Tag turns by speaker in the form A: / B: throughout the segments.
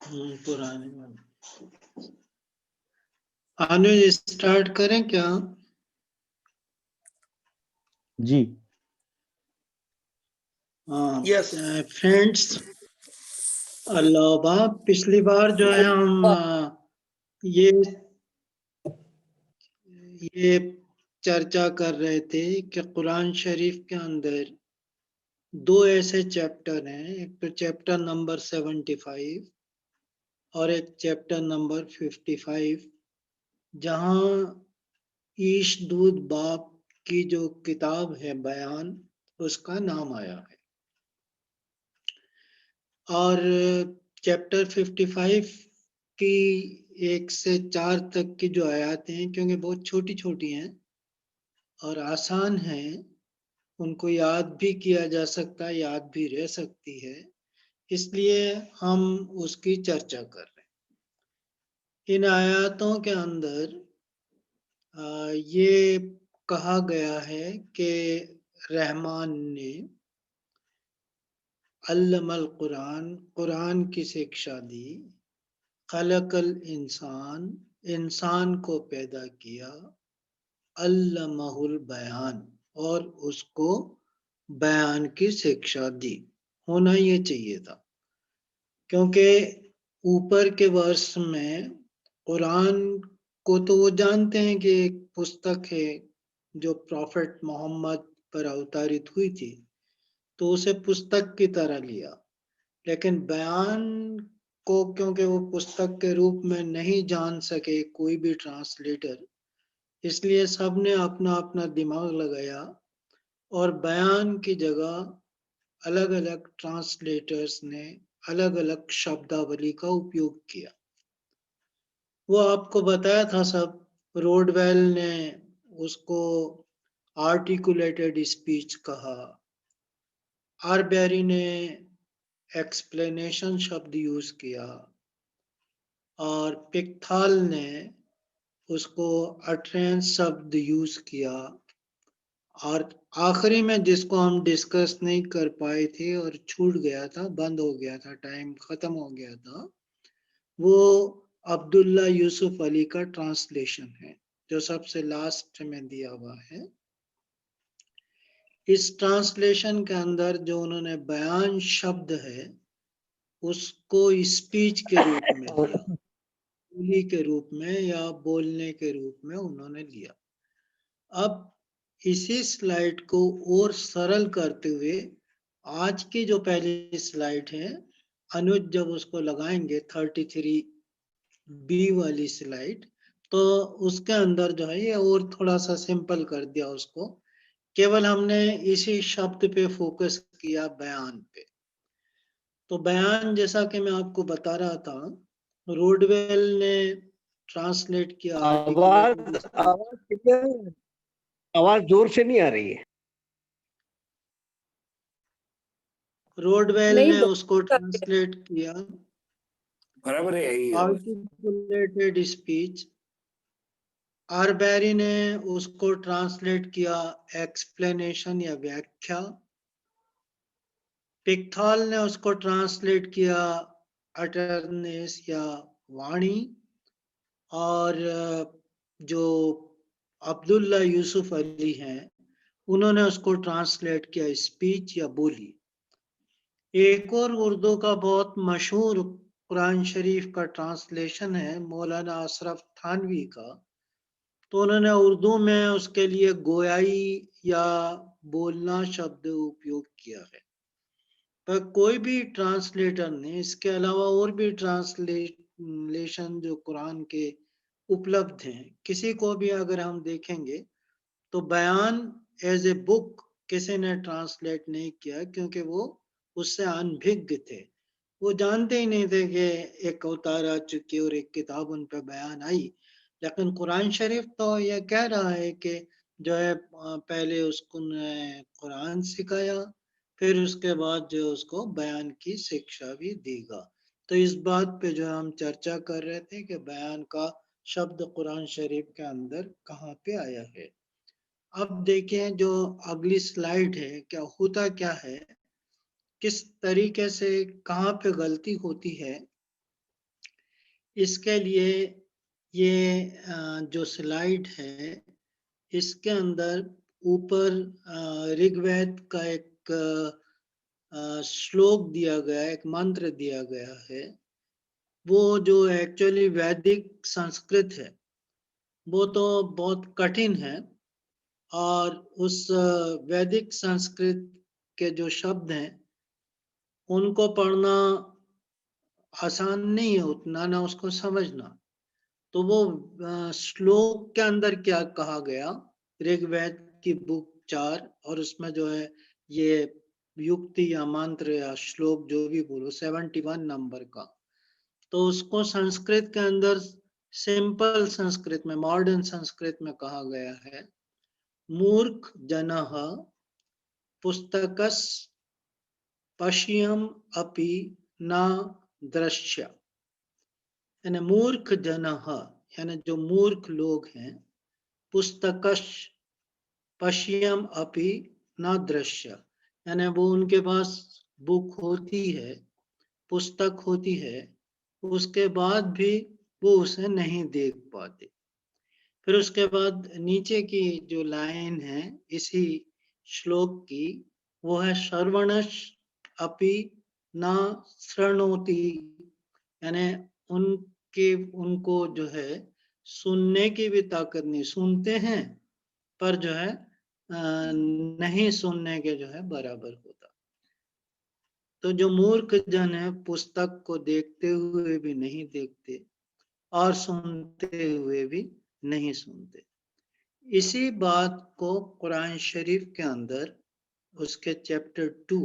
A: पुराने वाले अनुज स्टार्ट करें क्या?
B: जी।
A: हाँ
C: यस।
A: फ्रेंड्स, अल्लाह, पिछली बार जो है हम ये चर्चा कर रहे थे कि कुरान शरीफ के अंदर दो ऐसे चैप्टर हैं, एक तो चैप्टर नंबर 75 और एक चैप्टर नंबर 55, जहाँ ईश दूध बाप की जो किताब है बयान, उसका नाम आया है। और चैप्टर 55 की 1 से 4 तक की जो आयतें हैं, क्योंकि बहुत छोटी छोटी हैं और आसान हैं, उनको याद भी किया जा सकता है, याद भी रह सकती है, इसलिए हम उसकी चर्चा कर रहे हैं। इन आयतों के अंदर ये कहा गया है कि रहमान ने अल्लमल कुरान, कुरान की शिक्षा दी, खलकल इंसान, इंसान को पैदा किया, अल्लमहुल बयान, और उसको बयान की शिक्षा दी। होना ये चाहिए था, क्योंकि ऊपर के वर्ष में कुरान को तो वो जानते हैं कि एक पुस्तक है जो प्रॉफेट मोहम्मद पर अवतारित हुई थी, तो उसे पुस्तक की तरह लिया। लेकिन बयान को क्योंकि वो पुस्तक के रूप में नहीं जान सके कोई भी ट्रांसलेटर, इसलिए सबने अपना अपना दिमाग लगाया और बयान की जगह अलग अलग ट्रांसलेटर्स ने अलग अलग शब्दावली का उपयोग किया। वो आपको बताया था सब। रोडवेल ने उसको आर्टिकुलेटेड स्पीच कहा, आरबेरी ने एक्सप्लेनेशन शब्द यूज किया, और पिकथाल ने उसको अटरेंस शब्द यूज किया, और आखिरी में जिसको हम डिस्कस नहीं कर पाए थे और छूट गया था, बंद हो गया था, टाइम खत्म हो गया था, वो अब्दुल्ला यूसुफ अली का ट्रांसलेशन है जो सबसे लास्ट में दिया हुआ है। इस ट्रांसलेशन के अंदर जो उन्होंने बयान शब्द है उसको स्पीच के रूप में लिया, बोली के रूप में या बोलने के रूप में उन्होंने लिया। अब इसी स्लाइड को और सरल करते हुए आज की जो पहली स्लाइड है, अनुज जब उसको लगाएंगे 33B वाली स्लाइड, तो उसके अंदर जो है ये और थोड़ा सा सिंपल कर दिया उसको। केवल हमने इसी शब्द पे फोकस किया, बयान पे। तो बयान जैसा कि मैं आपको बता रहा था, रोडवेल ने ट्रांसलेट किया आर्टिकुलेटेड स्पीच।
C: आवाज जोर से नहीं आ रही है।
A: रोडवेल ने उसको ट्रांसलेट किया
C: बराबर है यही आवाज।
A: Articulated speech. आरबेरी ने उसको ट्रांसलेट किया एक्सप्लेनेशन या व्याख्या। पिकथॉल ने उसको ट्रांसलेट किया अटरनेस या वाणी। और जो अब्दुल्ला यूसुफ अली हैं, उन्होंने उसको ट्रांसलेट किया स्पीच या बोली। एक और उर्दू का बहुत मशहूर कुरान शरीफ का ट्रांसलेशन है मौलाना अशरफ थानवी का, तो उन्होंने उर्दू में उसके लिए गोयाई या बोलना शब्द उपयोग किया है। पर कोई भी ट्रांसलेटर ने इसके अलावा और भी ट्रांसलेशन जो कुरान के उपलब्ध हैं, किसी को भी अगर हम देखेंगे तो बयान एज ए बुक किसी ने ट्रांसलेट नहीं किया, क्योंकि वो उससे अनभिज्ञ थे। वो जानते ही नहीं थे कि एक अवतार आ चुकी और एक किताब उन पर बयान आई। लेकिन कुरान शरीफ तो ये कह रहा है कि जो है पहले उसको कुरान सिखाया, फिर उसके बाद जो उसको बयान की शिक्षा भी देगा। तो इस बात पे जो हम चर्चा कर रहे थे कि बयान का शब्द कुरान शरीफ के अंदर कहाँ पे आया है। अब देखें जो अगली स्लाइड है, क्या होता क्या है किस तरीके से कहाँ पे गलती होती है, इसके लिए ये जो स्लाइड है, इसके अंदर ऊपर ऋग्वेद का एक श्लोक दिया गया है, एक मंत्र दिया गया है। वो जो एक्चुअली वैदिक संस्कृत है, वो तो बहुत कठिन है, और उस वैदिक संस्कृत के जो शब्द हैं, उनको पढ़ना आसान नहीं है उतना, ना उसको समझना। तो वो श्लोक के अंदर क्या कहा गया, ऋग्वेद की बुक 4, और उसमें जो है ये युक्ति या मंत्र या श्लोक जो भी बोलो 71 नंबर का, तो उसको संस्कृत के अंदर सिंपल संस्कृत में, मॉडर्न संस्कृत में कहा गया है, मूर्ख जनः पुस्तकस पश्यम अपि न दृश्य। यानी मूर्ख जनः, यानी जो मूर्ख लोग हैं, पुस्तकश पश्यम अपि न दृश्य, यानी वो उनके पास बुक होती है, पुस्तक होती है, उसके बाद भी वो उसे नहीं देख पाते। फिर उसके बाद नीचे की जो लाइन है इसी श्लोक की, वो है श्रवणश अपि न शृणोति, यानी उनको जो है सुनने की भी ताकत नहीं, सुनते हैं पर जो है नहीं सुनने के जो है बराबर होता। तो जो मूर्ख जन है, पुस्तक को देखते हुए भी नहीं देखते और सुनते हुए भी नहीं सुनते। इसी बात को कुरान शरीफ के अंदर उसके चैप्टर 2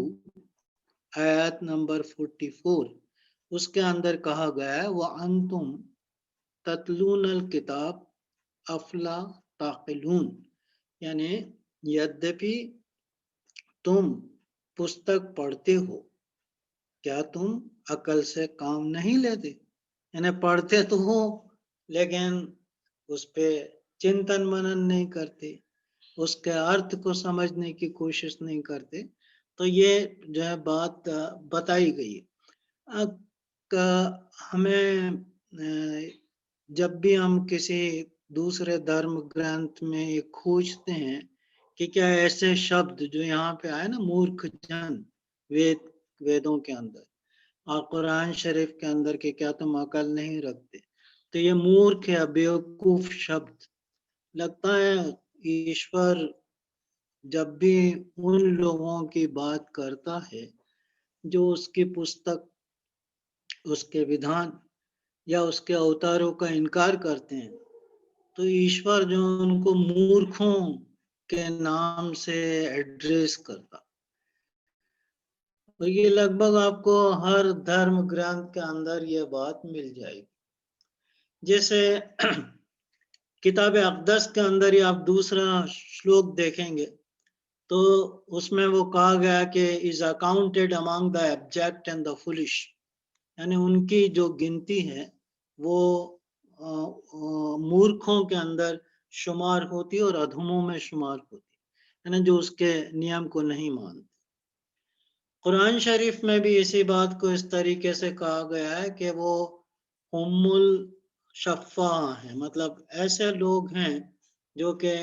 A: आयत नंबर 44, उसके अंदर कहा गया है, वह अंतुम ततलूनल किताब अफला ताकिलून, यानी यद्यपि तुम पुस्तक पढ़ते हो, क्या तुम अकल से काम नहीं लेते। यानी पढ़ते तो हो, लेकिन उस पे चिंतन मनन नहीं करते, उसके अर्थ को समझने की कोशिश नहीं करते। तो ये जो है बात बताई गई है। हमें जब भी हम किसी दूसरे धर्म ग्रंथ में ये खोजते हैं कि क्या ऐसे शब्द जो यहाँ पे आए ना, मूर्ख जन, वेदों के अंदर और कुरान शरीफ के अंदर, के क्या तुम अकल नहीं रखते, तो ये मूर्ख या बेवकूफ शब्द लगता है। ईश्वर जब भी उन लोगों की बात करता है जो उसकी पुस्तक, उसके विधान या उसके अवतारों का इनकार करते हैं, तो ईश्वर जो उनको मूर्खों के नाम से एड्रेस करता। और ये लगभग आपको हर धर्म ग्रंथ के अंदर ये बात मिल जाएगी। जैसे किताब अक़दस के अंदर ही आप दूसरा श्लोक देखेंगे, तो उसमें वो कहा गया कि is accounted among the abject and the foolish, यानी उनकी जो गिनती है वो मूर्खों के अंदर शुमार होती है और अधमों में शुमार होती है, यानी जो उसके नियम को नहीं मानते। कुरान शरीफ में भी इसी बात को इस तरीके से कहा गया है कि वो हुम्मुल शफ़ा है, मतलब ऐसे लोग हैं जो कि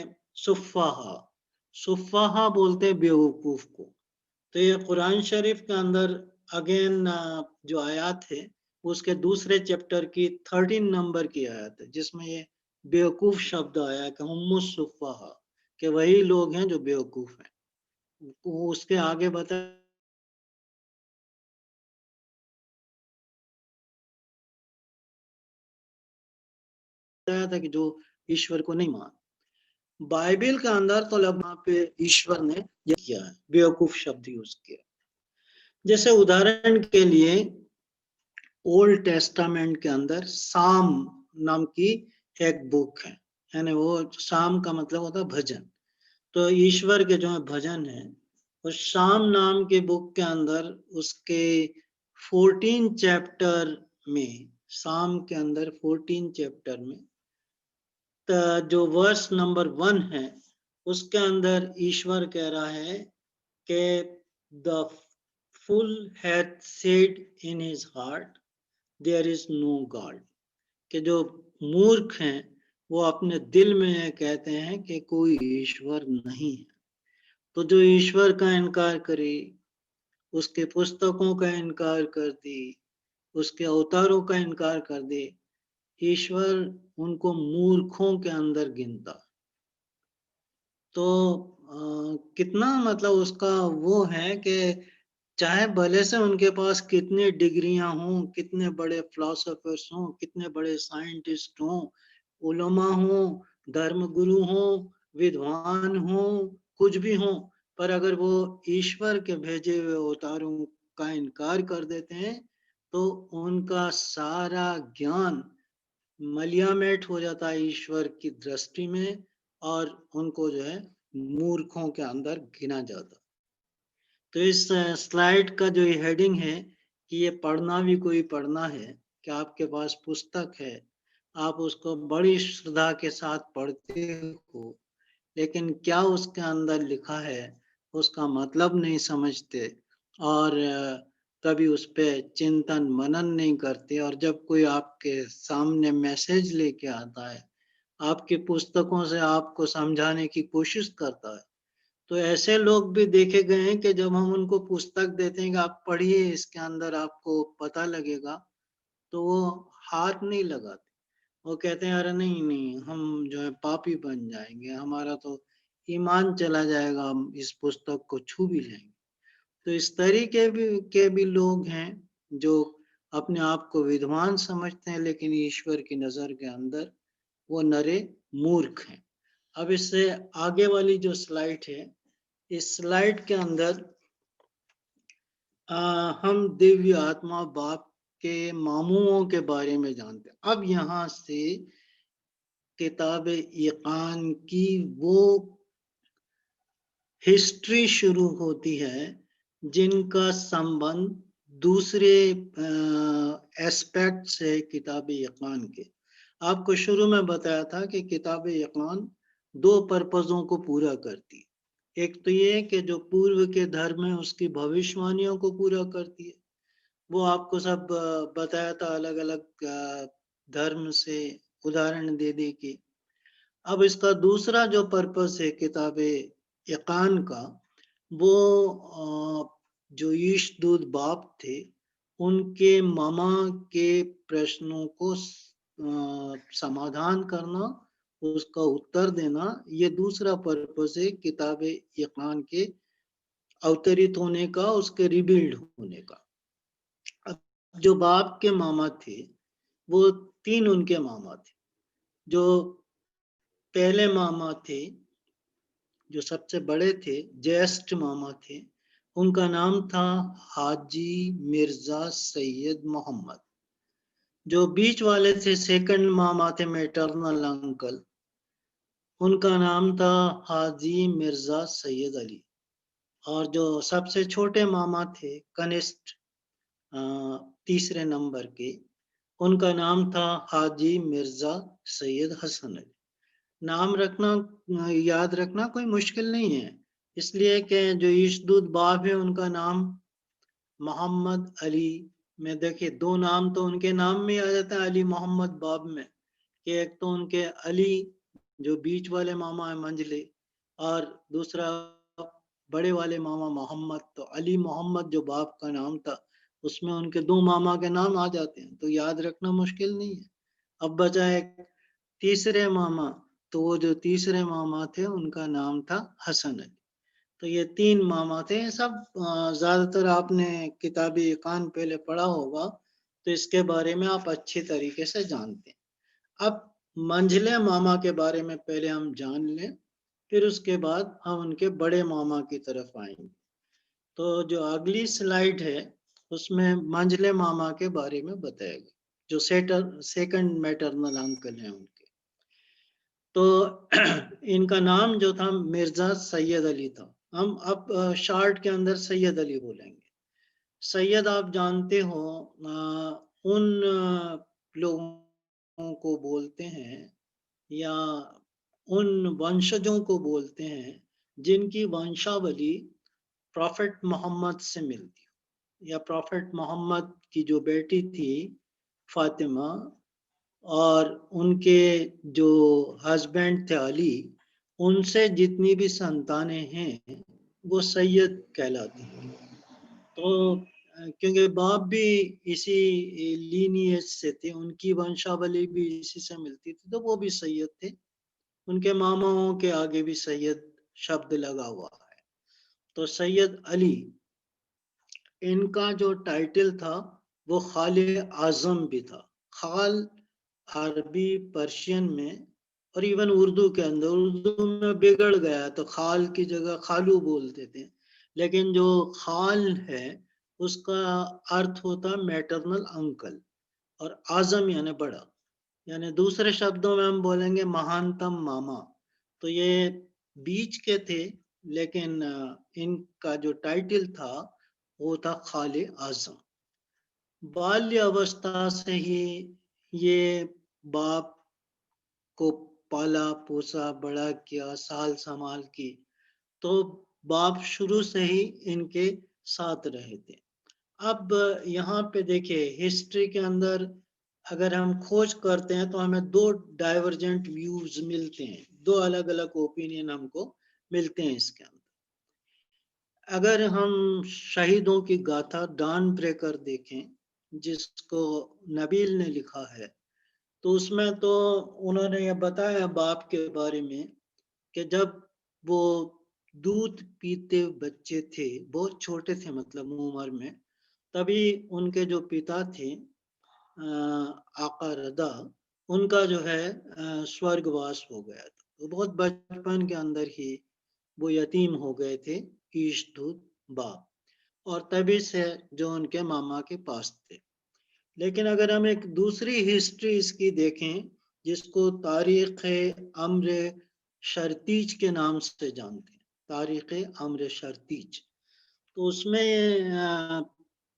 A: सुफ़ाहा बोलते बेवकूफ को। तो ये कुरान शरीफ के अंदर अगेन जो आयत है, उसके दूसरे चैप्टर की 13 नंबर की आयत है, जिसमें ये बेवकूफ शब्द आया कि हुम्मुस सुफ़ाहा, कि वही लोग हैं जो बेवकूफ हैं। उसके आगे बताया था कि जो ईश्वर को नहीं मान। बाइबल के अंदर तो लगभग पे ईश्वर ने ये किया है, बेवकूफ शब्द यूज किया। जैसे उदाहरण के लिए ओल्ड टेस्टामेंट के अंदर साम नाम की एक बुक है, यानी वो साम का मतलब होता है भजन। तो ईश्वर के जो है भजन है, उस साम नाम के बुक के अंदर उसके 14 चैप्टर में, साम के अंदर 14 चैप्टर में जो वर्स नंबर 1 है, उसके अंदर ईश्वर कह रहा है कि the fool hath said in his heart, there is no God. कि जो मूर्ख हैं वो अपने दिल में ये कहते हैं कि कोई ईश्वर नहीं है। तो जो ईश्वर का इनकार करे, उसके पुस्तकों का इनकार कर दे, उसके अवतारों का इनकार कर दे, ईश्वर उनको मूर्खों के अंदर गिनता। तो कितना मतलब उसका वो है कि चाहे भले से उनके पास कितनी डिग्रियां हों, कितने बड़े फिलोसोफर्स हों, कितने बड़े साइंटिस्ट हों, उलमा हों, धर्मगुरु हों, विद्वान हों, कुछ भी हों, पर अगर वो ईश्वर के भेजे हुए अवतारों का इनकार कर देते हैं तो उनका सारा ज्ञान मलियामेट हो जाता है ईश्वर की दृष्टि में और उनको जो है मूर्खों के अंदर गिना जाता। तो इस स्लाइड का जो ये हेडिंग है कि ये पढ़ना भी कोई पढ़ना है, कि आपके पास पुस्तक है, आप उसको बड़ी श्रद्धा के साथ पढ़ते हो, लेकिन क्या उसके अंदर लिखा है उसका मतलब नहीं समझते और कभी उस पे चिंतन मनन नहीं करते। और जब कोई आपके सामने मैसेज लेके आता है, आपकी पुस्तकों से आपको समझाने की कोशिश करता है, तो ऐसे लोग भी देखे गए हैं कि जब हम उनको पुस्तक देते हैं कि आप पढ़िए, इसके अंदर आपको पता लगेगा, तो वो हाथ नहीं लगाते। वो कहते हैं अरे नहीं नहीं, हम जो है पापी बन जाएंगे, हमारा तो ईमान चला जाएगा, हम इस पुस्तक को छू भी लेंगे। तो इस तरीके के भी लोग हैं जो अपने आप को विद्वान समझते हैं, लेकिन ईश्वर की नजर के अंदर वो नरे मूर्ख हैं। अब इससे आगे वाली जो स्लाइड है, इस स्लाइड के अंदर हम दिव्य आत्मा बाप के मामूओं के बारे में जानते हैं। अब यहाँ से किताब इकान की वो हिस्ट्री शुरू होती है जिनका संबंध दूसरे एस्पेक्ट से किताब इकान के। आपको शुरू में बताया था कि किताब इकान दो पर्पजों को पूरा करती है। एक तो ये कि जो पूर्व के धर्म है उसकी भविष्यवाणियों को पूरा करती है, वो आपको सब बताया था अलग अलग धर्म से उदाहरण दे दे के। अब इसका दूसरा जो पर्पस है किताब यकान का, वो जो ईशदूत बाप थे उनके मामा के प्रश्नों को समाधान करना, उसका उत्तर देना, ये दूसरा पर्पस है किताब यकान के अवतरित होने का, उसके रिबिल्ड होने का। अब जो बाप के मामा थे वो तीन उनके मामा थे। जो पहले मामा थे, जो सबसे बड़े थे, ज्येष्ठ मामा थे, उनका नाम था हाजी मिर्जा सैयद मोहम्मद। जो बीच वाले थे, सेकंड मामा थे, मैटरनल अंकल, उनका नाम था हाजी मिर्जा सैयद अली। और जो सबसे छोटे मामा थे, कनिष्ठ तीसरे नंबर के, उनका नाम था हाजी मिर्जा सैयद हसन अली। नाम रखना, याद रखना कोई मुश्किल नहीं है, इसलिए कि जो ईशदूत बाप है उनका नाम मोहम्मद अली में, देखिए दो नाम तो उनके नाम में आ जाता है अली मोहम्मद बाप में, कि एक तो उनके अली जो बीच वाले मामा है मंझले, और दूसरा बड़े वाले मामा मोहम्मद। तो अली मोहम्मद जो बाप का नाम था उसमें उनके दो मामा के नाम आ जाते हैं, तो याद रखना मुश्किल नहीं है। अब बचा एक तीसरे मामा, तो वो जो तीसरे मामा थे उनका नाम था हसन अली। तो ये तीन मामा थे। सब ज्यादातर आपने किताबी कान पहले पढ़ा होगा, तो इसके बारे में आप अच्छी तरीके से जानते हैं। अब मंझले मामा के बारे में पहले हम जान लें, फिर उसके बाद हम उनके बड़े मामा की तरफ आएंगे। तो जो अगली स्लाइड है उसमें मंझले मामा के बारे में बताएगा, जो सेकंड मैटरनल अंकल हैं उनके। तो इनका नाम जो था मिर्जा सैयद अली था। हम अब शार्ट के अंदर सैयद अली बोलेंगे। सैयद आप जानते हो उन लोगों को बोलते हैं या उन वंशजों को बोलते हैं जिनकी वंशावली प्रॉफेट मोहम्मद से मिलती हो। या प्रॉफेट मोहम्मद की जो बेटी थी फातिमा, और उनके जो हस्बैंड थे अली, उनसे जितनी भी संतानें हैं वो सैयद कहलाती हैं। तो क्योंकि बाप भी इसी लीनिएज से थे, उनकी वंशावली भी इसी से मिलती थी, तो वो भी सैयद थे। उनके मामाओं के आगे भी सैयद शब्द लगा हुआ है। तो सैयद अली, इनका जो टाइटल था वो खाले आजम भी था। खाल अरबी पर्शियन में और इवन उर्दू के अंदर, उर्दू में बिगड़ गया तो खाल की जगह खालू बोलते थे, लेकिन जो खाल है उसका अर्थ होता मैटरनल अंकल, और आजम यानी बड़ा, यानी दूसरे शब्दों में हम बोलेंगे महानतम मामा। तो ये बीच के थे, लेकिन इनका जो टाइटल था वो था खाले आजम। बाल्य अवस्था से ही ये बाप को पाला पोसा बड़ा किया, साल संभाल की, तो बाप शुरू से ही इनके साथ रहे थे। अब यहाँ पे देखिए हिस्ट्री के अंदर अगर हम खोज करते हैं तो हमें दो डाइवर्जेंट व्यूज मिलते हैं, दो अलग अलग ओपिनियन हमको मिलते हैं इसके अंदर। अगर हम शहीदों की गाथा डान ब्रेकर देखें, जिसको नबील ने लिखा है, तो उसमें तो उन्होंने ये बताया बाप के बारे में कि जब वो दूध पीते बच्चे थे, बहुत छोटे थे मतलब उम्र में, तभी उनके जो पिता थे आका रदा, उनका जो है स्वर्गवास हो गया था। तो बहुत बचपन के अंदर ही वो यतीम हो गए थे ईशदूत बाप, और तभी से जो उनके मामा के पास थे। लेकिन अगर हम एक दूसरी हिस्ट्री इसकी देखें, जिसको तारीख अम्र शर्तीज के नाम से जानते हैं, तारीख अम्र शर्तीज, तो उसमें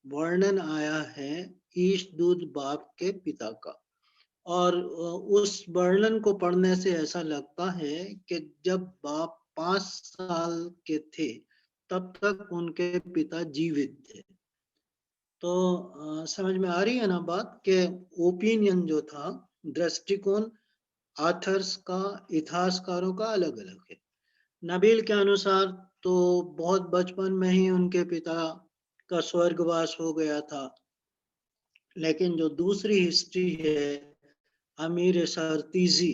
A: वर्णन आया है ईशदूत बाप के पिता का। और उस वर्णन को पढ़ने से ऐसा लगता है कि जब बाप 5 साल के थे तब तक उनके पिता जीवित थे। तो समझ में आ रही है ना बात कि ओपिनियन जो था, दृष्टिकोण आथर्स का, इतिहासकारों का अलग अलग है। नबील के अनुसार तो बहुत बचपन में ही उनके पिता का स्वर्गवास हो गया था, लेकिन जो दूसरी हिस्ट्री है अमीर सरतीजी,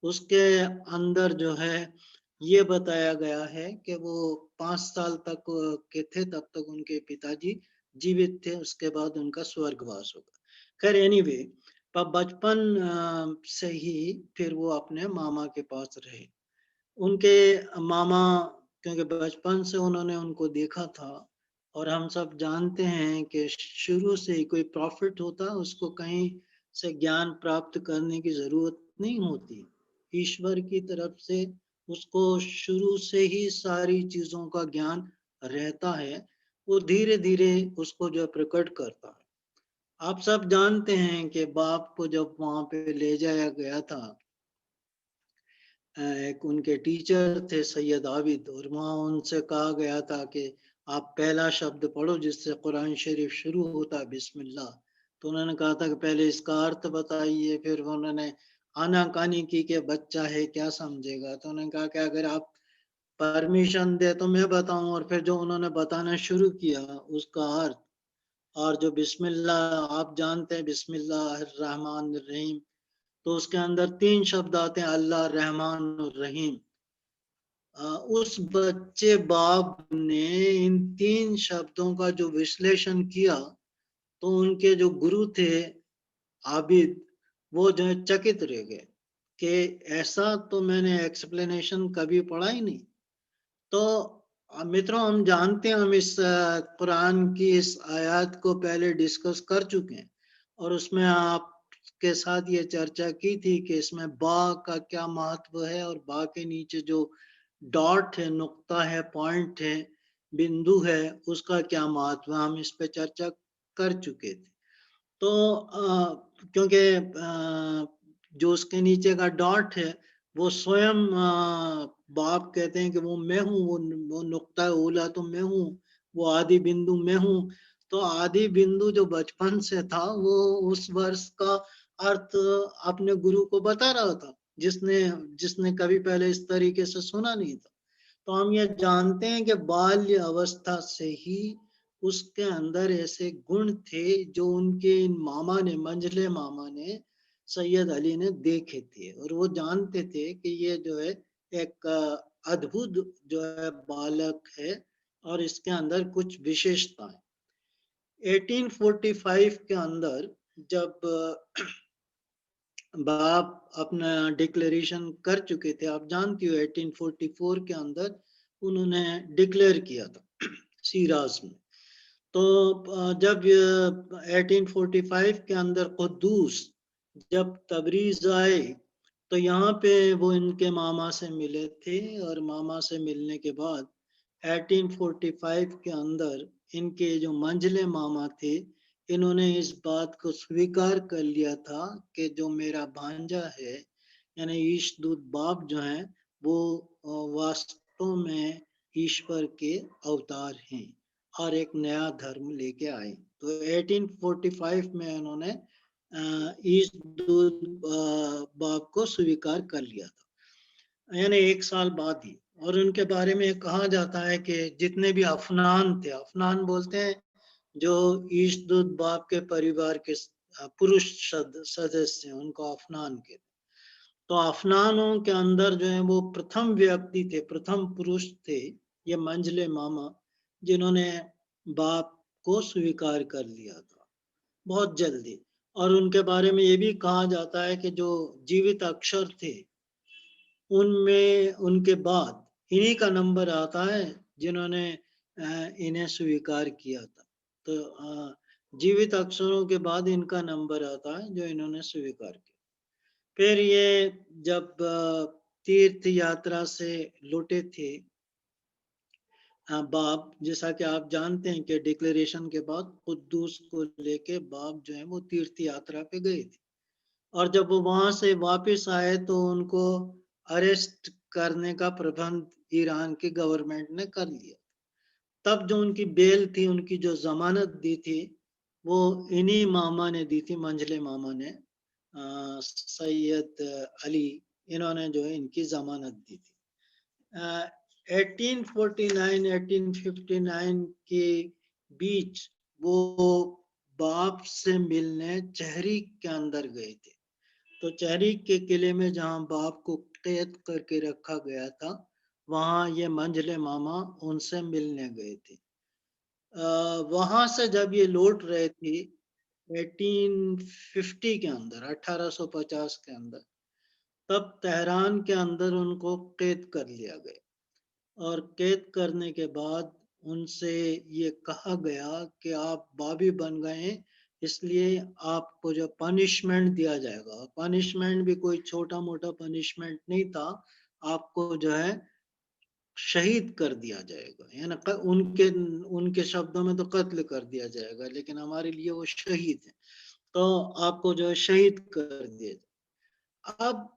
A: उसके अंदर जो है ये बताया गया है कि वो 5 साल तक के थे तब तक उनके पिताजी जीवित थे, उसके बाद उनका स्वर्गवास होगा। खैर एनीवे, पर बचपन से ही फिर वो अपने मामा के पास रहे। उनके मामा, क्योंकि बचपन से उन्होंने उनको देखा था, और हम सब जानते हैं कि शुरू से ही कोई प्रॉफिट होता है उसको कहीं से ज्ञान प्राप्त करने की जरूरत नहीं होती, ईश्वर की तरफ से उसको शुरू से ही सारी चीजों का ज्ञान रहता है, वो धीरे धीरे उसको जो प्रकट करता है। आप सब जानते हैं कि बाप को जब वहां पे ले जाया गया था, एक उनके टीचर थे सैयद आबिद, और वहाँ उनसे कहा गया था कि आप पहला शब्द पढ़ो जिससे कुरान शरीफ शुरू होता है, बिस्मिल्लाह। तो उन्होंने कहा था कि पहले इसका अर्थ बताइए, फिर उन्होंने आनाकानी की कि बच्चा है क्या समझेगा, तो उन्होंने कहा कि अगर आप परमिशन दे तो मैं बताऊं, और फिर जो उन्होंने बताना शुरू किया उसका अर्थ, और जो बिस्मिल्लाह आप जानते हैं, बिस्मिल्लाह रहमान रहीम, तो उसके अंदर 3 शब्द आते हैं, अल्लाह, रहमान और रहीम। उस बच्चे बाप ने इन 3 शब्दों का जो विश्लेषण किया, तो उनके जो गुरु थे आबिद, वो जो है चकित रह गए कि ऐसा तो मैंने एक्सप्लेनेशन कभी पढ़ा ही नहीं। तो मित्रों, हम जानते हैं, हम इस कुरान की इस आयत को पहले डिस्कस कर चुके हैं, और उसमें आपके साथ ये चर्चा की थी कि इसमें बा का क्या महत्व है, और बा के नीचे जो डॉट है, नुक्ता है, पॉइंट है, बिंदु है, उसका क्या महत्व है, हम इस पे चर्चा कर चुके थे। तो क्योंकि जो उसके नीचे का डॉट है वो स्वयं बाप कहते हैं कि वो मैं हूँ, वो नुक्ता ओला तो मैं हूँ, वो आदि बिंदु मैं हूँ। तो आदि बिंदु जो बचपन से था वो उस वर्ष का अर्थ अपने गुरु को बता रहा था, जिसने जिसने कभी पहले इस तरीके से सुना नहीं था। तो हम ये जानते हैं कि बाल्य अवस्था से ही उसके अंदर ऐसे गुण थे जो उनके इन मामा ने, मंझले मामा ने, सैयद अली ने देखे थे, और वो जानते थे कि ये जो है एक अद्भुत जो है बालक है और इसके अंदर कुछ विशेषता है। 1845 के अंदर जब बाप अपना डिक्लेरेशन कर चुके थे, आप जानती हो 1844 के अंदर उन्होंने डिक्लेयर किया था सीराज में। तो जब 1845 के अंदर कुद्दूस जब तबरीज आए तो यहाँ पे वो इनके मामा से मिले थे, और मामा से मिलने के बाद 1845 के अंदर इनके जो मंझले मामा थे, इन्होंने इस बात को स्वीकार कर लिया था कि जो मेरा भांजा है यानी ईशदूत बाप जो हैं वो वास्तव में ईश्वर के अवतार हैं और एक नया धर्म लेके आए। तो 1845 में इन्होंने ईशदूत बाप को स्वीकार कर लिया था, यानी 1 साल बाद ही। और उनके बारे में कहा जाता है कि जितने भी अफनान थे, अफनान बोलते हैं जो ईशदूत बाप के परिवार के पुरुष सदस्य हैं, उनको अफनान के। तो अफनानों के अंदर जो है वो प्रथम व्यक्ति थे, प्रथम पुरुष थे ये मंझले मामा, जिन्होंने बाप को स्वीकार कर लिया था बहुत जल्दी। और उनके बारे में ये भी कहा जाता है कि जो जीवित अक्षर थे उनमें उनके बाद इन्हीं का नंबर आता है जिन्होंने इन्हें स्वीकार किया था। तो जीवित अक्षरों के बाद इनका नंबर आता है जो इन्होंने स्वीकार किया। फिर ये जब तीर्थ यात्रा से लौटे थे बाप, जैसा कि आप जानते हैं कि डिक्लेरेशन के बाद कुद्दूस को लेके बाप जो है वो तीर्थ यात्रा पे गए थे, और जब वो वहां से वापस आए तो उनको अरेस्ट करने का प्रबंध ईरान की गवर्नमेंट ने कर लिया। तब जो उनकी बेल थी, उनकी जो जमानत दी थी, वो इन्हीं मामा ने दी थी, मंझले मामा ने, सैयद अली, इन्होंने जो है इनकी जमानत दी थी। 1849-1859 के बीच वो बाप से मिलने चहरीक के अंदर गए थे। तो चहरीक के किले में जहाँ बाप को कैद करके रखा गया था, वहाँ ये मंझले मामा उनसे मिलने गए थे। वहां से जब ये लौट रहे थे 1850 के अंदर, 1850 के अंदर, तब तेहरान के अंदर उनको कैद कर लिया गया, और कैद करने के बाद उनसे ये कहा गया कि आप बाबी बन गए, इसलिए आपको जो पनिशमेंट दिया जाएगा, पनिशमेंट भी कोई छोटा मोटा पनिशमेंट नहीं था, आपको जो है शहीद कर दिया जाएगा, है ना। उनके उनके शब्दों में तो कत्ल कर दिया जाएगा, लेकिन हमारे लिए वो शहीद है। तो आपको जो है शहीद कर दिया जाए। अब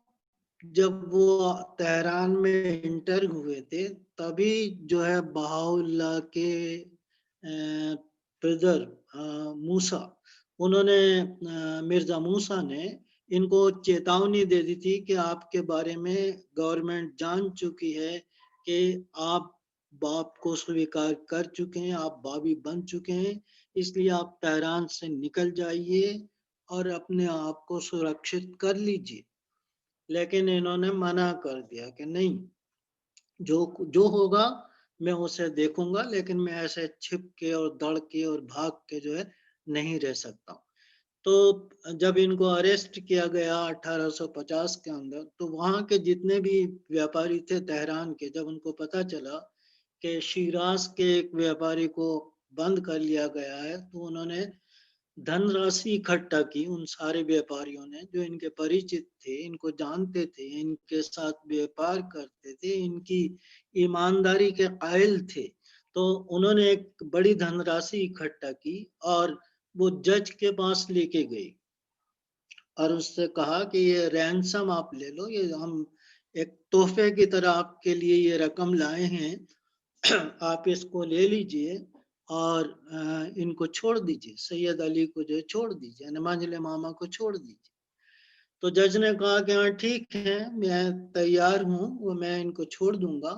A: जब वो तेहरान में इंटर हुए थे, तभी जो है बहाउल्लाह के ब्रदर मूसा, उन्होंने मिर्जा मूसा ने इनको चेतावनी दे दी थी कि आपके बारे में गवर्नमेंट जान चुकी है कि आप बाप को स्वीकार कर चुके हैं, आप बाबी बन चुके हैं, इसलिए आप तेहरान से निकल जाइए और अपने आप को सुरक्षित कर लीजिए। लेकिन इन्होंने मना कर दिया कि नहीं, जो जो होगा मैं उसे देखूंगा, लेकिन मैं ऐसे छिप के और दौड़ के और भाग के जो है नहीं रह सकता। तो जब इनको अरेस्ट किया गया 1850 के अंदर, तो वहां के जितने भी व्यापारी थे तेहरान के, जब उनको पता चला कि शिराज के एक व्यापारी को बंद कर लिया गया है, तो उन्होंने धनराशि इकट्ठा की। उन सारे व्यापारियों ने जो इनके परिचित थे, इनको जानते थे, इनके साथ व्यापार करते थे, इनकी ईमानदारी के कायल थे, तो उन्होंने एक बड़ी धनराशि इकट्ठा की और वो जज के पास लेके गई और उससे कहा कि ये रैंसम आप ले लो, ये हम एक तोहफे की तरह आपके लिए ये रकम लाए हैं, आप इसको ले लीजिए और इनको छोड़ दीजिए, सैयद अली को जो है छोड़ दीजिए, यानी मंजले मामा को छोड़ दीजिए। तो जज ने कहा कि हाँ ठीक है, मैं तैयार हूँ, वो मैं इनको छोड़ दूंगा,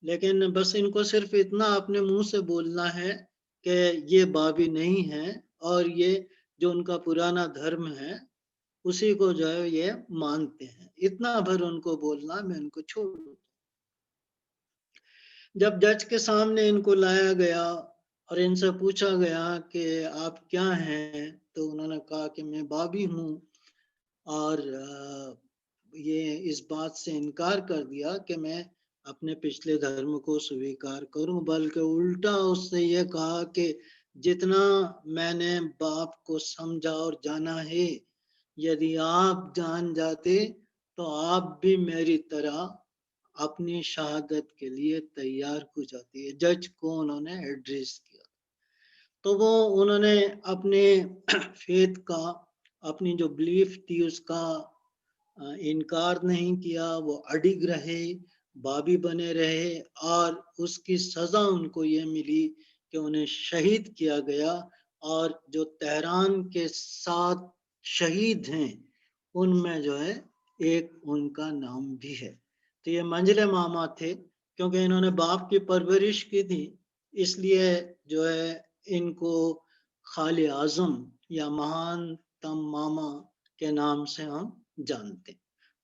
A: लेकिन बस इनको सिर्फ इतना अपने मुंह से बोलना है कि ये बाबी नहीं है और ये जो उनका पुराना धर्म है उसी को जो है ये मानते हैं, इतना भर उनको बोलना, मैं उनको छोड़ दूँ। जब जज के सामने इनको लाया गया और इनसे पूछा गया कि आप क्या हैं, तो उन्होंने कहा कि मैं बाबी हूँ, और ये इस बात से इनकार कर दिया कि मैं अपने पिछले धर्म को स्वीकार करूं, बल्कि उल्टा उससे ये कहा कि जितना मैंने बाप को समझा और जाना है, यदि आप जान जाते तो आप भी मेरी तरह अपनी शहादत के लिए तैयार हो जाती है। जज को उन्होंने एड्रेस किया, तो वो उन्होंने अपने फेथ का, अपनी जो बिलीफ थी उसका इनकार नहीं किया, वो अडिग रहे, बाबी बने रहे, और उसकी सजा उनको ये मिली कि उन्हें शहीद किया गया। और जो तेहरान के 7 शहीद हैं उनमें जो है एक उनका नाम भी है। तो ये मंजले मामा थे, क्योंकि इन्होंने बाप की परवरिश की थी, इसलिए जो है इनको खाले आजम या महानतम मामा के नाम से हम जानते हैं।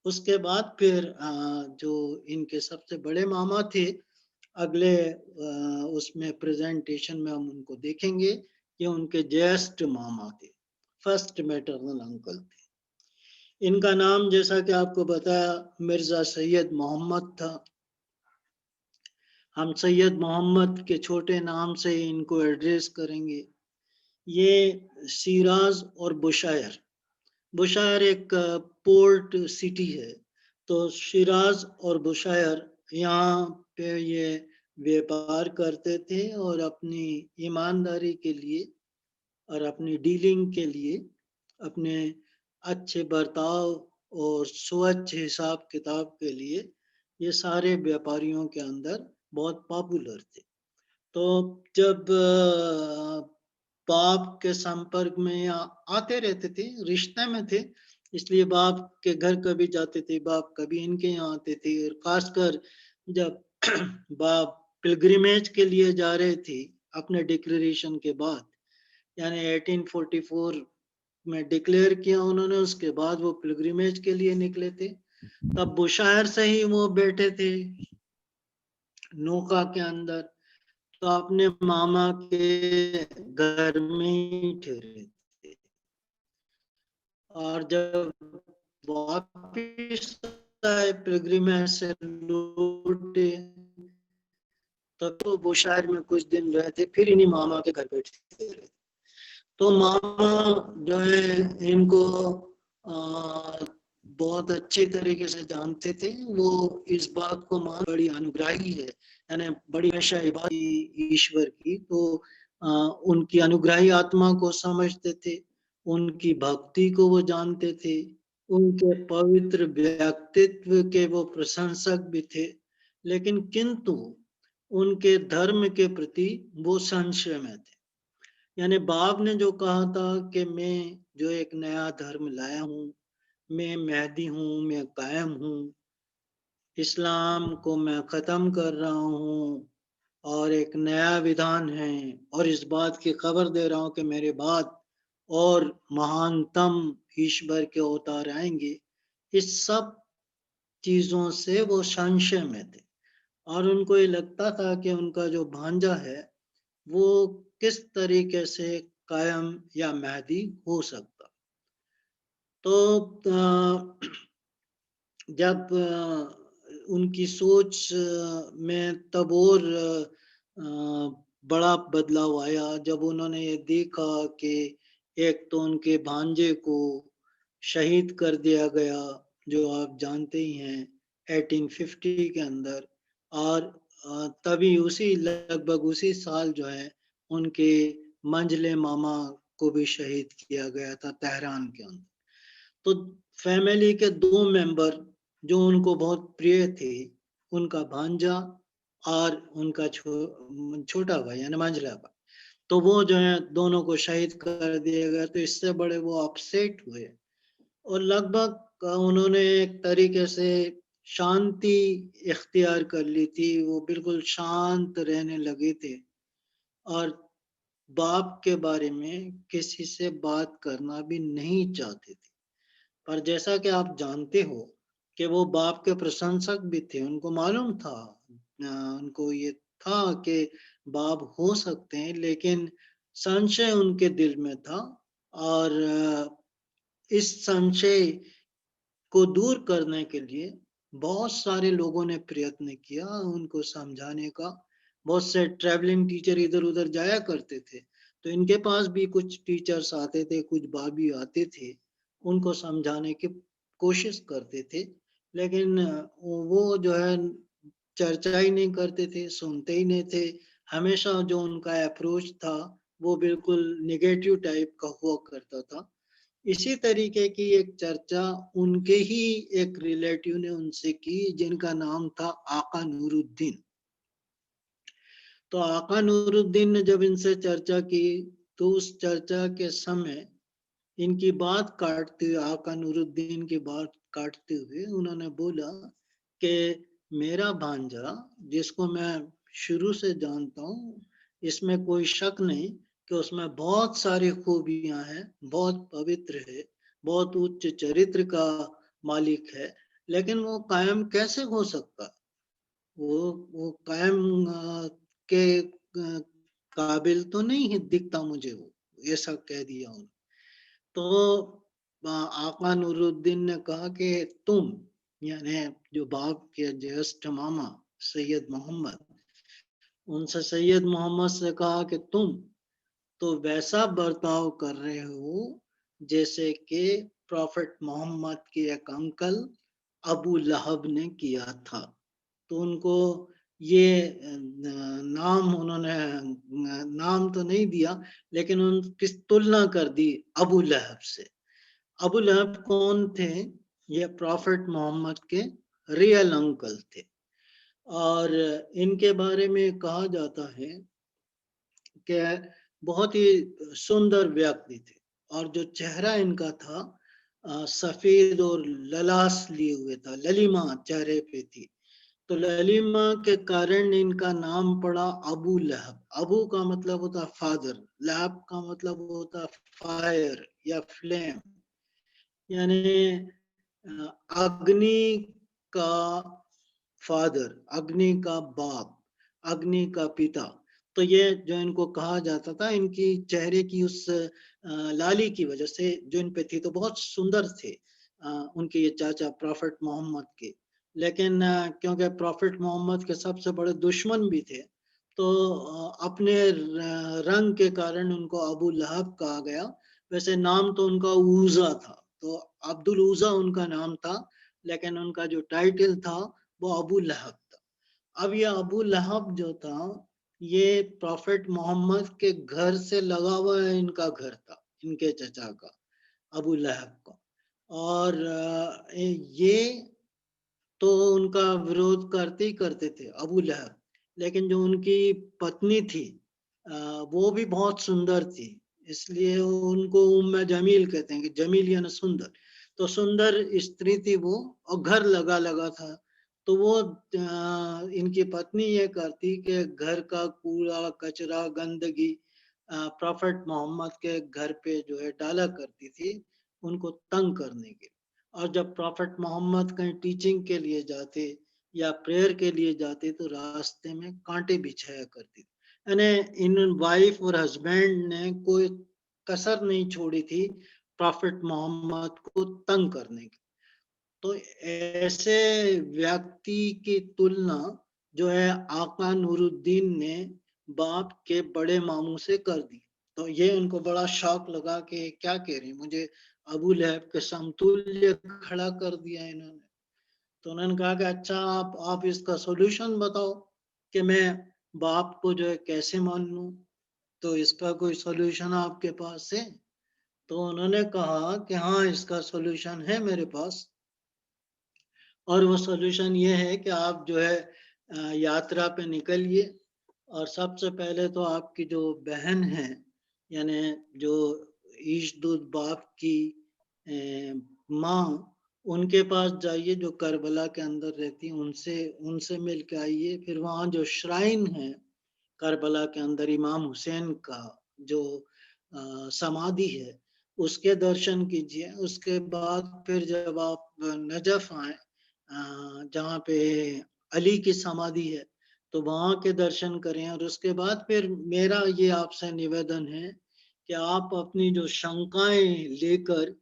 A: उसके बाद फिर जो इनके सबसे बड़े मामा थे, अगले उसमें प्रेजेंटेशन में हम उनको देखेंगे, ये उनके ज्येष्ठ मामा थे, फर्स्ट मैटरनल अंकल थे। इनका नाम जैसा कि आपको बताया मिर्जा सैयद मोहम्मद था। हम सैयद मोहम्मद के छोटे नाम से इनको एड्रेस करेंगे। ये शिराज और बुशायर, बुशायर एक पोर्ट सिटी है, तो शिराज और बुशायर यहाँ पे ये व्यापार करते थे और अपनी ईमानदारी के लिए और अपनी डीलिंग के लिए, अपने अच्छे बर्ताव और स्वच्छ हिसाब किताब के लिए ये सारे व्यापारियों के अंदर बहुत पॉपुलर थे। तो जब बाप के संपर्क में आते रहते थे, रिश्ते में थे, इसलिए बाप के घर कभी जाते थे, बाप कभी इनके यहाँ आते थे। और खासकर जब बाप पिलग्रिमेज के लिए जा रहे थे अपने डिक्लेरेशन के बाद, यानी 1844 में डिक्लेयर किया उन्होंने, उसके बाद वो पिलग्रिमेज के लिए निकले थे, तब बुशायर से ही वो बैठे थे नौका के अंदर, तो अपने मामा के घर में ही ठहरे थे। और जब वापिस आए पिलग्रिमेज से लौटे, तब तो बुशायर में कुछ दिन रहे थे, फिर इन्हीं मामा के घर बैठे रहे। तो मामा जो है इनको बहुत अच्छे तरीके से जानते थे। वो इस बात को मान बड़ी अनुग्राही है, यानी बड़ी हमेशा इबादत ईश्वर की, तो उनकी अनुग्राही आत्मा को समझते थे, उनकी भक्ति को वो जानते थे, उनके पवित्र व्यक्तित्व के वो प्रशंसक भी थे, लेकिन किंतु उनके धर्म के प्रति वो संशय में थे। यानी बाप ने जो कहा था कि मैं जो एक नया धर्म लाया हूँ, मैं मेहदी हूँ, मैं कायम हूँ, इस्लाम को मैं खत्म कर रहा हूँ और एक नया विधान है, और इस बात की खबर दे रहा हूँ कि मेरे बाद और महानतम ईश्वर के अवतार आएंगे। इस सब चीजों से वो संशय में थे, और उनको ये लगता था कि उनका जो भांजा है वो किस तरीके से कायम या मेहदी हो सकता। तो जब उनकी सोच में तब और बड़ा बदलाव आया जब उन्होंने ये देखा कि एक तो उनके भांजे को शहीद कर दिया गया, जो आप जानते ही हैं 1850 के अंदर, और तभी उसी लगभग उसी साल जो है उनके मंजले मामा को भी शहीद किया गया था तेहरान के अंदर। तो फैमिली के 2 मेंबर जो उनको बहुत प्रिय थे, उनका भांजा और उनका छोटा भाई यानी मंझला भाई, तो वो जो है दोनों को शहीद कर दिया गया। तो इससे बड़े वो अपसेट हुए और लगभग उन्होंने एक तरीके से शांति इख्तियार कर ली थी। वो बिल्कुल शांत रहने लगे थे और बाप के बारे में किसी से बात करना भी नहीं चाहते थे। पर जैसा कि आप जानते हो कि वो बाप के प्रशंसक भी थे, उनको मालूम था, उनको ये था कि बाप हो सकते हैं, लेकिन संशय उनके दिल में था और इस संशय को दूर करने के लिए बहुत सारे लोगों ने प्रयत्न किया उनको समझाने का। बहुत से ट्रैवलिंग टीचर इधर उधर जाया करते थे, तो इनके पास भी कुछ टीचर्स आते थे, कुछ बाबी आते थे, उनको समझाने की कोशिश करते थे, लेकिन वो जो है चर्चा ही नहीं करते थे, सुनते ही नहीं थे। हमेशा जो उनका अप्रोच था वो बिल्कुल निगेटिव टाइप का हुआ करता था। इसी तरीके की एक चर्चा उनके ही एक रिलेटिव ने उनसे की, जिनका नाम था आका नूरुद्दीन। तो आका नूरुद्दीन ने जब इनसे चर्चा की, तो उस चर्चा के समय इनकी बात काटते हुए, आका नूरुद्दीन की बात काटते हुए उन्होंने बोला कि मेरा भांजा, जिसको मैं शुरू से जानता हूँ, इसमें कोई शक नहीं कि उसमें बहुत सारी खूबियां हैं, बहुत पवित्र है, बहुत उच्च चरित्र का मालिक है, लेकिन वो कायम कैसे हो सकता? वो कायम के काबिल तो नहीं है, दिखता मुझे वो, ऐसा कह दिया उन्होंने। तो आका नूरुद्दीन ने कहा कि तुम, यानी जो बाप के ज्येष्ठ मामा सैयद मोहम्मद, उनसे सैयद मोहम्मद से कहा कि तुम तो वैसा बर्ताव कर रहे हो जैसे कि प्रॉफिट मोहम्मद के एक अंकल अबू लहब ने किया था। तो उनको ये नाम उन्होंने नाम तो नहीं दिया, लेकिन उनकी तुलना कर दी अबू लहब से। अबू लहब कौन थे? ये प्रॉफिट मोहम्मद के रियल अंकल थे और इनके बारे में कहा जाता है कि बहुत ही सुंदर व्यक्ति थे और जो चेहरा इनका था सफेद और ललास लिए हुए था, ललिमा चेहरे पे थी। तो ललिमा के कारण इनका नाम पड़ा अबू लहब। अबू का मतलब होता फादर, लहब का मतलब होता फायर या फ्लेम, यानी अग्नि का फादर, अग्नि का बाप, अग्नि का पिता। तो ये जो इनको कहा जाता था, इनकी चेहरे की उस लाली की वजह से जो इन पे थी, तो बहुत सुंदर थे उनके ये चाचा प्रॉफिट मोहम्मद के। लेकिन क्योंकि प्रॉफिट मोहम्मद के सबसे बड़े दुश्मन भी थे, तो अपने रंग के कारण उनको अबू लहब कहा गया। वैसे नाम तो उनका ऊजा था, तो अब्दुल ऊजा उनका नाम था, लेकिन उनका जो टाइटल था वो अबू लहब था। अब ये अबू लहब जो था, ये प्रॉफिट मोहम्मद के घर से लगा हुआ है, इनका घर था, इनके चचा का, अबू लहब का। और ये तो उनका विरोध करते ही करते थे अबू लहब, लेकिन जो उनकी पत्नी थी वो भी बहुत सुंदर थी, इसलिए उनको उम्मे जमील कहते हैं, कि जमील यानी सुंदर। तो सुंदर स्त्री थी वो और घर लगा लगा था। तो वो इनकी पत्नी ये करती कि घर का कूड़ा कचरा गंदगी प्रॉफिट मोहम्मद के घर पे जो है डाला करती थी, उनको तंग करने के। और जब प्रॉफिट मोहम्मद कहीं टीचिंग के लिए जाते या प्रेयर के लिए जाते, तो रास्ते में कांटे बिछाया करती थी। यानी इन वाइफ और हस्बैंड ने कोई कसर नहीं छोड़ी थी प्रॉफिट मोहम्मद को तंग करने की। तो ऐसे व्यक्ति की तुलना जो है आका नूरुद्दीन ने बाप के बड़े मामू से कर दी। तो ये उनको बड़ा शौक लगा कि क्या कह रही, मुझे अबू लहब के समतुल्य खड़ा कर दिया इन्होंने। तो उन्होंने कहा कि अच्छा, आप इसका सॉल्यूशन बताओ कि मैं बाप को जो है कैसे मान लूं, तो इसका कोई सॉल्यूशन आपके पास है? तो उन्होंने कहा कि हाँ, इसका सॉल्यूशन है मेरे पास, और वो सॉल्यूशन ये है कि आप जो है यात्रा पे निकलिए और सबसे पहले तो आपकी जो बहन है, यानी जो ईशदुद बाप की माँ, उनके पास जाइए जो करबला के अंदर रहती हैं, उनसे मिल के आइए। फिर वहाँ जो श्राइन है करबला के अंदर इमाम हुसैन का जो समाधि है, उसके दर्शन कीजिए। उसके बाद फिर जब आप नजफ आए, जहाँ पे अली की समाधि है, तो वहाँ के दर्शन करें। और उसके बाद फिर मेरा ये आपसे निवेदन है कि आप अपनी जो शंकाएं लेकर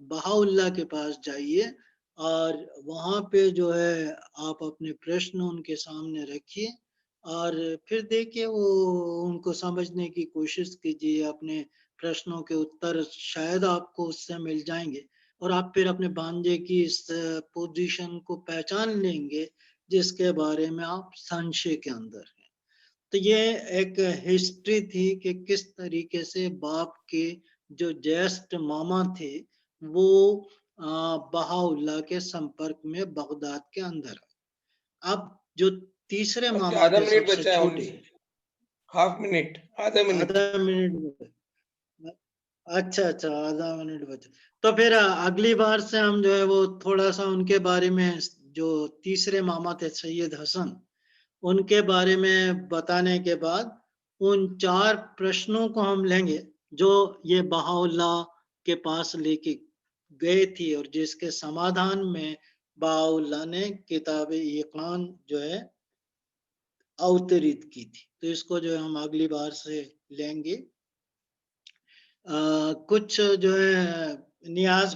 A: बहाउल्लाह के पास जाइए, और वहाँ पे जो है आप अपने प्रश्न उनके सामने रखिए, और फिर देखिए वो उनको समझने की कोशिश कीजिए। अपने प्रश्नों के उत्तर शायद आपको उससे मिल जाएंगे, और आप फिर अपने भांजे की इस पोजीशन को पहचान लेंगे जिसके बारे में आप संशय के अंदर हैं। तो ये एक हिस्ट्री थी कि किस तरीके से बाप के जो ज्येष्ठ मामा थे वो बहाउल्लाह के संपर्क में बगदाद के अंदर आए। अब जो तीसरे
B: बस
A: मामा
B: आधा
A: थे
B: मिनट
A: सबसे
B: बचा है,
A: छोटे,
B: हाफ मिनट, आधा मिनट।
A: आधा मिनट, अच्छा अच्छा, आधा मिनट बचा। तो फिर अगली बार से हम जो है वो थोड़ा सा उनके बारे में, जो तीसरे मामा थे सैयद हसन, उनके बारे में बताने के बाद उन 4 प्रश्नों को हम लेंगे जो ये बहाउल्लाह के पास लेके गए थी, और जिसके समाधान में बहाउल्लाह ने किताब इक़ान जो है अवतरित की थी। तो इसको जो है हम अगली बार से लेंगे। कुछ जो है नियाज